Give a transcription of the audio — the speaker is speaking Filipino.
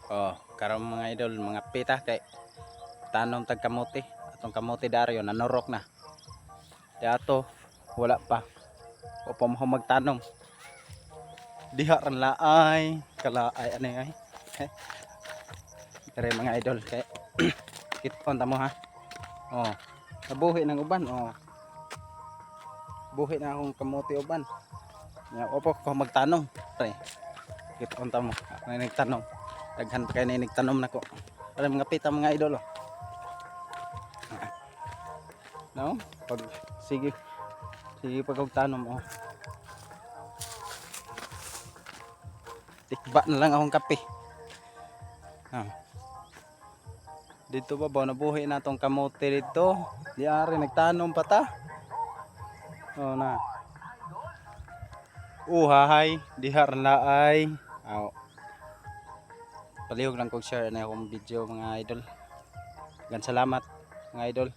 Oh, karon mga idol, mga pita kay tanom tag kamote. Atong kamote daryo nanurok na. Di ato wala pa. O pa mo magtanom. Diha ran laay, kalaay ani ay. Kare mga idol kay kiton ta mo ha. Oh, nabuhi ng uban oh. Buhi na akong kamote uban. Ya opo ko magtanom. Pre. Kiton ta mo. Ako na nagtanom. Daghan pa kay na nagtanom nako. Kare mga pita mga idol oh. No? Pag sige. Sige pag og tanom oh. Tikba na lang akong kape. Ah. Dito ba nabuhi na tong kamote dito. Di ari nagtanom pa ta. Oh na. Uhahay, dihar laay. Aw. Palihog lang kog share na akong video mga idol. Gan salamat mga idol.